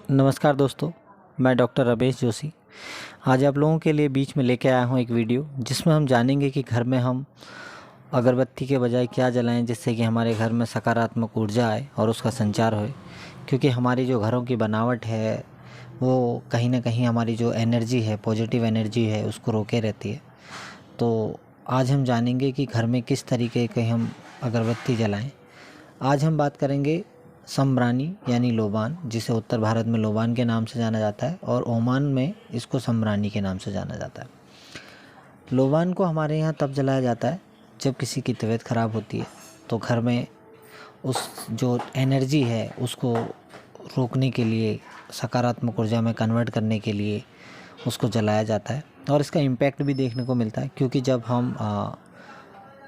नमस्कार दोस्तों, मैं डॉक्टर रमेश जोशी। आज आप लोगों के लिए बीच में लेके आया हूँ एक वीडियो जिसमें हम जानेंगे कि घर में हम अगरबत्ती के बजाय क्या जलाएं जिससे कि हमारे घर में सकारात्मक ऊर्जा आए और उसका संचार होए। क्योंकि हमारी जो घरों की बनावट है वो कहीं ना कहीं हमारी जो एनर्जी है, पॉजिटिव एनर्जी है, उसको रोके रहती है। तो आज हम जानेंगे कि घर में किस तरीके के हम अगरबत्ती जलाएं। आज हम बात करेंगे सम्रानी यानी लोबान, जिसे उत्तर भारत में लोबान के नाम से जाना जाता है और ओमान में इसको सम्रानी के नाम से जाना जाता है। लोबान को हमारे यहाँ तब जलाया जाता है जब किसी की तबीयत ख़राब होती है, तो घर में उस जो एनर्जी है उसको रोकने के लिए, सकारात्मक ऊर्जा में कन्वर्ट करने के लिए उसको जलाया जाता है। और इसका इम्पैक्ट भी देखने को मिलता है, क्योंकि जब हम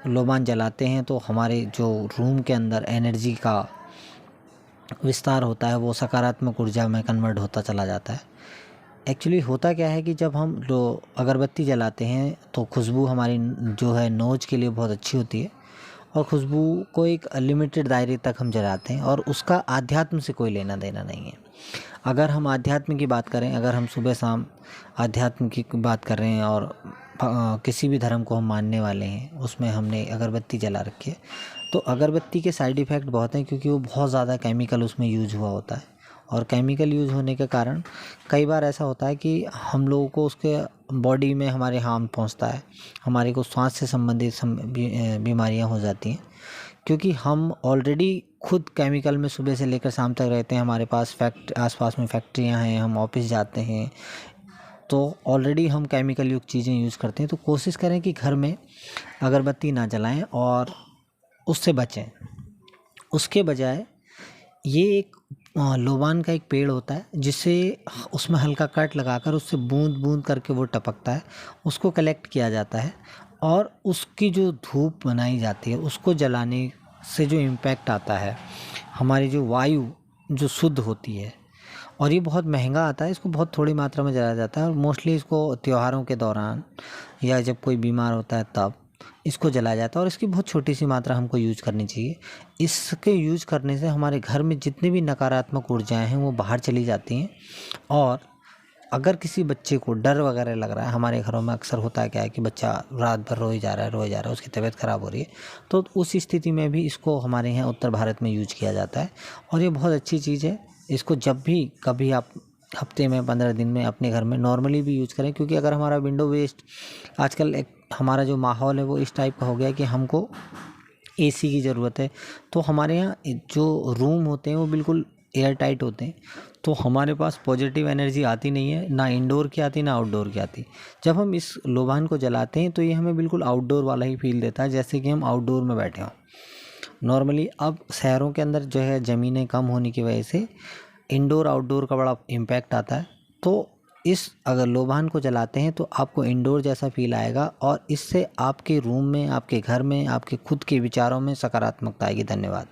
लोबान जलाते हैं तो हमारे जो रूम के अंदर एनर्जी का विस्तार होता है वो सकारात्मक ऊर्जा में कन्वर्ट होता चला जाता है। एक्चुअली होता क्या है कि जब हम अगरबत्ती जलाते हैं तो खुशबू हमारी जो है नोज़ के लिए बहुत अच्छी होती है, और खुशबू को एक लिमिटेड दायरे तक हम जलाते हैं और उसका आध्यात्म से कोई लेना देना नहीं है। अगर हम आध्यात्म की बात करें, अगर हम सुबह शाम आध्यात्म की बात कर रहे हैं और किसी भी धर्म को हम मानने वाले हैं, उसमें हमने अगरबत्ती जला रखी है, तो अगरबत्ती के साइड इफ़ेक्ट बहुत हैं, क्योंकि वो बहुत ज़्यादा केमिकल उसमें यूज हुआ होता है। और केमिकल यूज़ होने के कारण कई बार ऐसा होता है कि हम लोगों को उसके बॉडी में हमारे हार्म पहुंचता है, हमारे को सांस से संबंधित बीमारियां हो जाती हैं, क्योंकि हम ऑलरेडी खुद केमिकल में सुबह से लेकर शाम तक रहते हैं। हमारे पास आसपास में फैक्ट्रियां हैं, हम ऑफिस जाते हैं, तो ऑलरेडी हम केमिकल युक्त चीज़ें यूज़ करते हैं। तो कोशिश करें कि घर में अगरबत्ती ना जलाएं और उससे बचें। उसके बजाय ये एक लोबान का एक पेड़ होता है, जिससे उसमें हल्का कट लगाकर उससे बूंद बूंद करके वो टपकता है, उसको कलेक्ट किया जाता है और उसकी जो धूप बनाई जाती है उसको जलाने से जो इम्पैक्ट आता है, हमारी जो वायु जो शुद्ध होती है, और ये बहुत महंगा आता है, इसको बहुत थोड़ी मात्रा में जलाया जाता है और मोस्टली इसको त्योहारों के दौरान या जब कोई बीमार होता है तब इसको जलाया जाता है। और इसकी बहुत छोटी सी मात्रा हमको यूज करनी चाहिए। इसके यूज करने से हमारे घर में जितनी भी नकारात्मक ऊर्जाएं हैं वो बाहर चली जाती हैं। और अगर किसी बच्चे को डर वगैरह लग रहा है, हमारे घरों में अक्सर होता है क्या है कि बच्चा रात भर रोए जा रहा है, उसकी तबीयत ख़राब हो रही है, तो उस स्थिति में भी इसको हमारे यहाँ उत्तर भारत में यूज किया जाता है और ये बहुत अच्छी चीज़ है। इसको जब भी कभी आप हफ्ते में 15 दिन में अपने घर में नॉर्मली भी यूज़ करें, क्योंकि अगर हमारा विंडो वेस्ट आजकल एक हमारा जो माहौल है वो इस टाइप का हो गया है कि हमको एसी की ज़रूरत है। तो हमारे यहाँ जो रूम होते हैं वो बिल्कुल एयर टाइट होते हैं, तो हमारे पास पॉजिटिव एनर्जी आती नहीं है, ना इंडोर की आती ना आउटडोर की आती। जब हम इस लोबान को जलाते हैं तो ये हमें बिल्कुल आउटडोर वाला ही फील देता है, जैसे कि हम आउटडोर में बैठे हों नॉर्मली। अब शहरों के अंदर जो है ज़मीनें कम होने की वजह से इंडोर आउटडोर का बड़ा इम्पैक्ट आता है। तो इस अगर लोबान को जलाते हैं तो आपको इंडोर जैसा फील आएगा और इससे आपके रूम में, आपके घर में, आपके खुद के विचारों में सकारात्मकता आएगी। धन्यवाद।